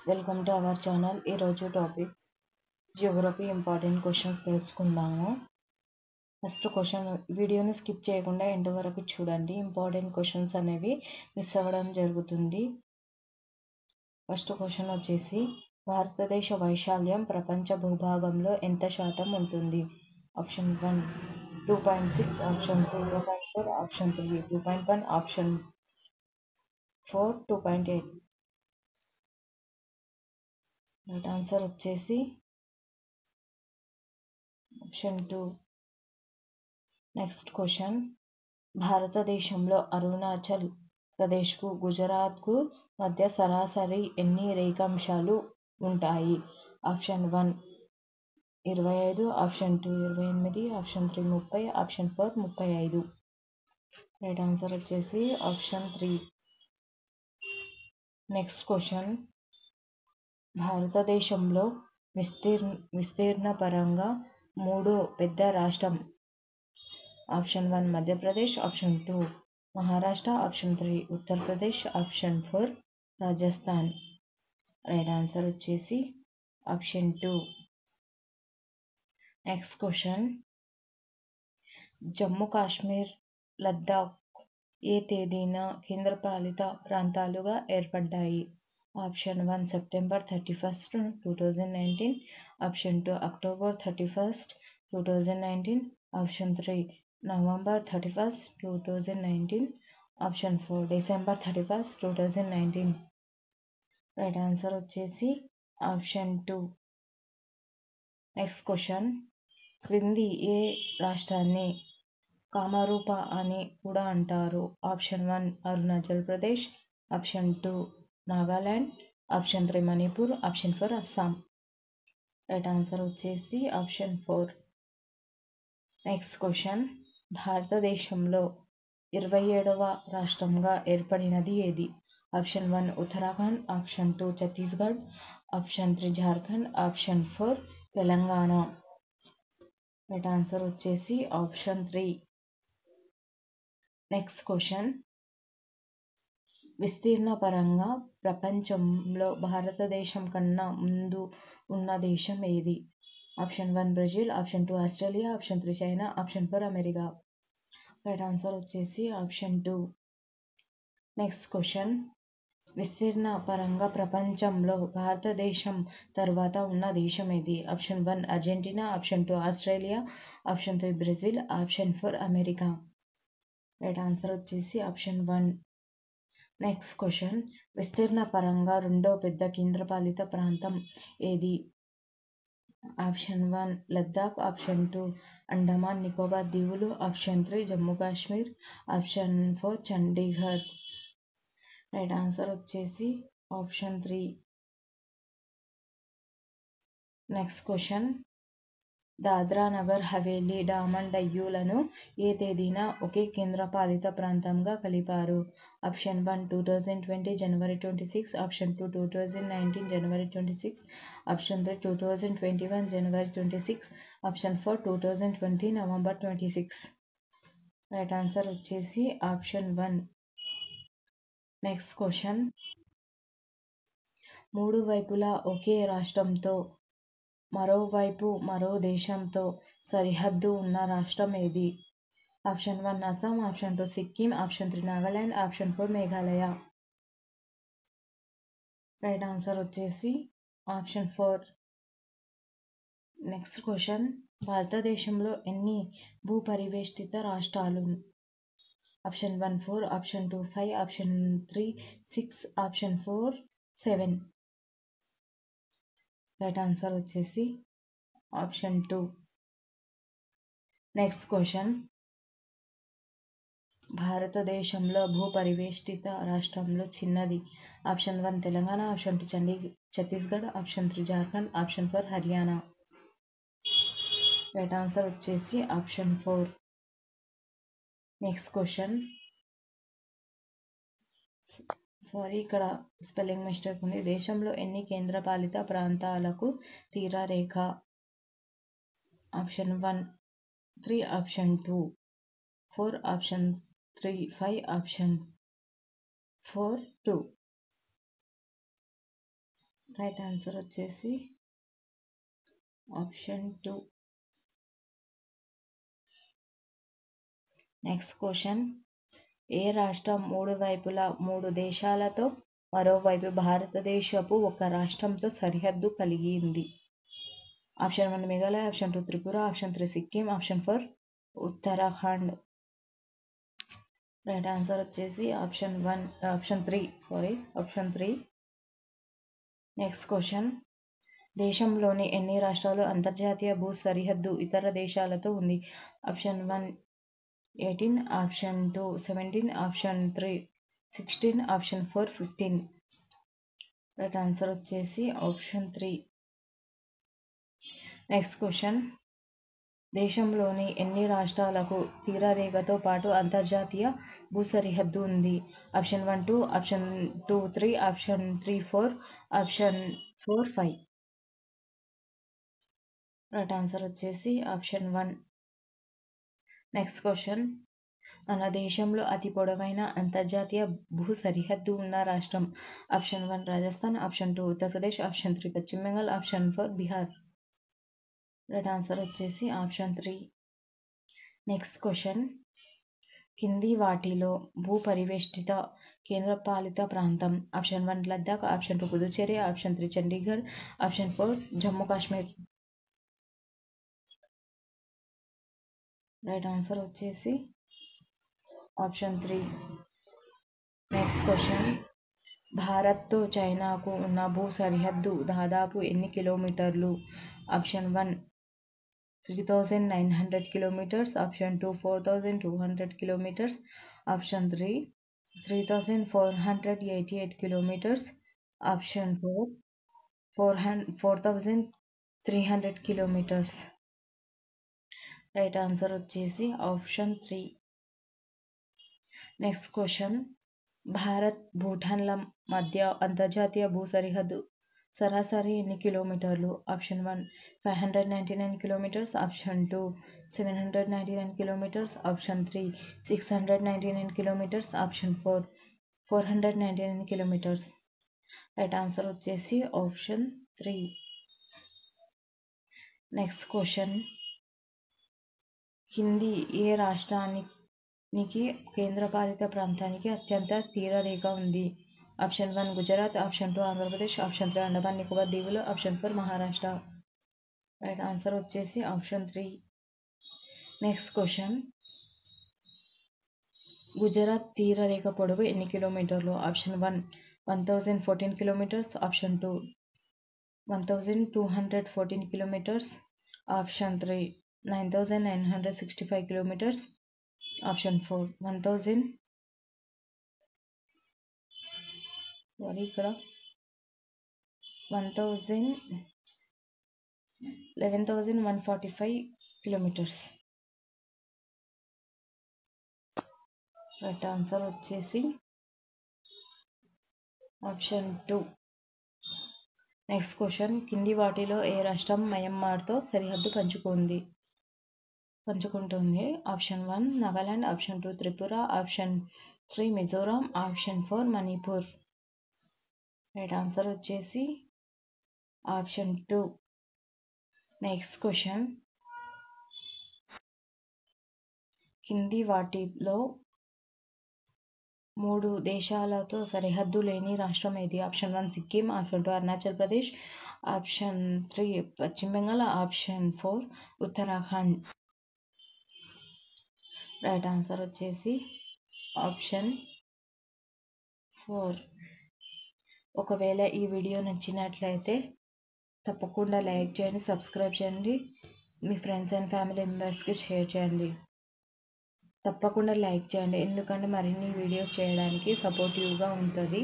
Welcome to our channel. ఈరోజు topic Geography important questions తెలుసుకుందాము. First question, వీడియోని skip చేయకుండా ఎండ్ వరకు చూడండి. ఇంపార్టెంట్ క్వశ్చన్స్ అనేవి మిస్ అవ్వడం జరుగుతుంది. ఫస్ట్ క్వశ్చన్ వచ్చేసి, భారతదేశ వైశాల్యం ప్రపంచ భూభాగంలో ఎంత శాతం ఉంటుంది? Option 1 2.6, option 2 2.4, option 3 2.1, option 4 2.8. Right answer వచ్చేసి ఆప్షన్ 2. నెక్స్ట్ క్వశ్చన్, భారతదేశంలో అరుణాచల్ ప్రదేశ్కు గుజరాత్కు మధ్య సరాసరి ఎన్ని రేఖాంశాలు ఉంటాయి? Option 1 25, option 2 28, option 3 30, option 4 35. Right answer వచ్చేసి ఆప్షన్ 3. నెక్స్ట్ క్వశ్చన్, భారతదేశంలో విస్తీర్ణ పరంగా మూడో పెద్ద రాష్ట్రం? Option 1 Madhya Pradesh, option 2 Maharashtra, option 3 Uttar Pradesh, option 4 Rajasthan. Right answer వచ్చేసి option 2. Next question, Jammu Kashmir, Ladakh ఏ తేదీన కేంద్రపాలిత ప్రాంతాలుగా ఏర్పడ్డాయి? Option 1 September 31, 2019, option 2 October 31, 2019, option 3 November 31, 2019, option 4 December 31, 2019. Right answer వచ్చేసి ఆప్షన్ 2. నెక్స్ట్ క్వశ్చన్, క్రింది ఏ రాష్ట్రాన్ని కామరూప అని కూడా అంటారు? Option 1 Arunachal Pradesh, option 2 Nagaland, option 3 Manipur, option 4 Assam. Right answer వచ్చేసి ఆప్షన్ 4. నెక్స్ట్ క్వశ్చన్, భారతదేశంలో 27వ రాష్ట్రంగా ఏర్పడినది ఏది? Option 1 Uttarakhand, option 2 Chhattisgarh, option 3 Jharkhand, option 4 Telangana. Right answer వచ్చేసి ఆప్షన్ 3. నెక్స్ట్ క్వశ్చన్, విస్తీర్ణ పరంగా ప్రపంచంలో భారతదేశం కన్నా ముందు ఉన్న దేశం ఏది? Option 1 Brazil, option 2 Australia, option 3 China, option 4 America. Right answer వచ్చేసి ఆప్షన్ 2. నెక్స్ట్ క్వశ్చన్, విస్తీర్ణ పరంగా ప్రపంచంలో భారతదేశం తర్వాత ఉన్న దేశం ఏది? Option 1 Argentina, option 2 Australia, option 3 Brazil, option 4 America. Right answer వచ్చేసి ఆప్షన్ 1. నెక్స్ట్ క్వశ్చన్, విస్తీర్ణ పరంగా రెండో పెద్ద కేంద్రపాలిత ప్రాంతం ఏది? ఆప్షన్ 1 లద్దాఖ్, ఆప్షన్ 2 అండమాన్ నికోబార్ దీవులు, option 3 Jammu Kashmir, option 4 Chandigarh. Right answer వచ్చేసి option 3. Next question, Dadra Nagar Haveli, Daman డయ్యూలను ఏ తేదీన ఒకే కేంద్రపాలిత ప్రాంతంగా కలిపారు? ఆప్షన్ 1 2020 జనవరి 26, ఆప్షన్ 2 2019 జనవరి 26, ఆప్షన్ 3 2021 జనవరి 26, ఆప్షన్ 4 2020 నవంబర్ 26. రైట్ ఆన్సర్ వచ్చేసి ఆప్షన్ 1. నెక్స్ట్ క్వశ్చన్, మూడు వైపులా ఒకే రాష్ట్రంతో మరోవైపు మరో దేశంతో సరిహద్దు ఉన్న రాష్ట్రం ఏది? Option 1 Assam, option 2 Sikkim, option 3 Nagaland, option 4 Meghalaya. Right answer వచ్చేసి ఆప్షన్ 4. నెక్స్ట్ క్వశ్చన్, భారతదేశంలో ఎన్ని భూపరివేష్టిత రాష్ట్రాలు? Option 1 4, option 2 5, option 3 6, option 4 7. Right answer వచ్చేసి ఆప్షన్ 2. నెక్స్ట్ క్వశ్చన్, భారతదేశంలో భూపరివేష్టిత రాష్ట్రంలో చిన్నది? Option 1 Telangana, option 2 Chhattisgarh, option 3 Jharkhand, option 4 Haryana. Right answer వచ్చేసి ఆప్షన్ 4. నెక్స్ట్ క్వశ్చన్, ఇక్కడ స్పెల్లింగ్ మిస్టేక్ ఉంది. దేశంలో ఎన్ని కేంద్రపాలిత ప్రాంతాలకు తీరరేఖ? Option 1 3, option 2 4, option 3 5, option 4 2. Right answer వచ్చేసి ఆప్షన్ 2. నెక్స్ట్ క్వశ్చన్, ఏ రాష్ట్రం మూడు వైపులా 3 దేశాలతో మరోవైపు భారతదేశపు ఒక రాష్ట్రంతో సరిహద్దు కలిగి ఉంది? Option 1 Meghalaya, option 2 Tripura, option 3 Sikkim, option 4 Uttarakhand. Right answer వచ్చేసి ఆప్షన్ 3. నెక్స్ట్ క్వశ్చన్, దేశంలోని ఎన్ని రాష్ట్రాలు అంతర్జాతీయ భూ సరిహద్దు ఇతర దేశాలతో ఉంది? Option 1 18, option 2 17, option 3 16, option 4 15. Right answer వచ్చేసి ఆప్షన్ 3. నెక్స్ట్ క్వశ్చన్, దేశంలోని ఎన్ని రాష్ట్రాలకు తీరరేఖతో పాటు అంతర్జాతీయ భూ సరిహద్దు ఉంది? Option 1 2, option 2 3, option 3 4, option 4 5. Right answer వచ్చేసి ఆప్షన్ 1. నెక్స్ట్ క్వశ్చన్, మన దేశంలో అతి పొడవైన అంతర్జాతీయ భూ సరిహద్దు ఉన్న రాష్ట్రం? Option 1 Rajasthan, option 2 Uttar Pradesh, option 3 పశ్చిమ Bengal, option 4 Bihar. Right answer వచ్చేసి ఆప్షన్ 3. నెక్స్ట్ క్వశ్చన్, కింది వాటిలో భూ పరివేష్టిత కేంద్రపాలిత ప్రాంతం? Option 1 Ladakh, option 2 Puducherry, option 3 Chandigarh, option 4 Jammu Kashmir. Right answer వచ్చేసి ఆప్షన్ 3. నెక్స్ట్ క్వశ్చన్, భారత్తో చైనాకు ఉన్న భూ సరిహద్దు దాదాపు ఎన్ని కిలోమీటర్లు? Option 1 3900 kilometres, option 2 4200 kilometres, option 3 3488 kilometres, option 4 4300 kilometres. Right answer వచ్చేసి ఆప్షన్ 3. నెక్స్ట్ క్వశ్చన్, భారత్ భూటాన్ల మధ్య అంతర్జాతీయ భూ సరిహద్దు సరాసరి ఎన్ని కిలోమీటర్లు? Option 1 599 kilometres, option 2 799 kilometres, option 3 699 kilometres, option 4 499 kilometres. Right answer వచ్చేసి ఆప్షన్ 3. నెక్స్ట్ క్వశ్చన్, కింది ఏ రాష్ట్రానికి కేంద్రపాలిత ప్రాంతానికి అత్యంత తీరరేఖ ఉంది? Option 1 Gujarat, option 2 Andhra Pradesh, option 3 Andaman Nicobar దీవులు, ఆప్షన్ 4 మహారాష్ట్ర. రైట్ ఆన్సర్ వచ్చేసి ఆప్షన్ 3. నెక్స్ట్ క్వశ్చన్, గుజరాత్ తీరరేఖ పొడవు ఎన్ని కిలోమీటర్లు? Option 1 1014 kilometres, option 2 1214 kilometres, option 3 9965 kilometres, option 4 1145 kilometres. Right answer వచ్చేసి ఆప్షన్ 2. నెక్స్ట్ క్వశ్చన్, కింది వాటిలో ఏ రాష్ట్రం మయన్మార్తో సరిహద్దు పంచుకుంటుంది? Option 1 Nagaland, option 2 Tripura, option 3 Mizoram, option 4 Manipur. Right answer వచ్చేసి ఆప్షన్ 2. నెక్స్ట్ క్వశ్చన్, కింది వాటిలో 3 దేశాలతో సరిహద్దు లేని రాష్ట్రం ఏది? Option 1 Sikkim, option 2 Arunachal Pradesh, option 3 పశ్చిమ Bengal, option 4 Uttarakhand. Right answer వచ్చేసి ఆప్షన్ 4. ఒకవేళ ఈ వీడియో నచ్చినట్లయితే తప్పకుండా లైక్ చేయండి, సబ్స్క్రైబ్ చేయండి, మీ ఫ్రెండ్స్ అండ్ ఫ్యామిలీ మెంబర్స్కి షేర్ చేయండి. తప్పకుండా లైక్ చేయండి, ఎందుకంటే మరిన్ని వీడియోస్ చేయడానికి సపోర్టివ్గా ఉంటుంది.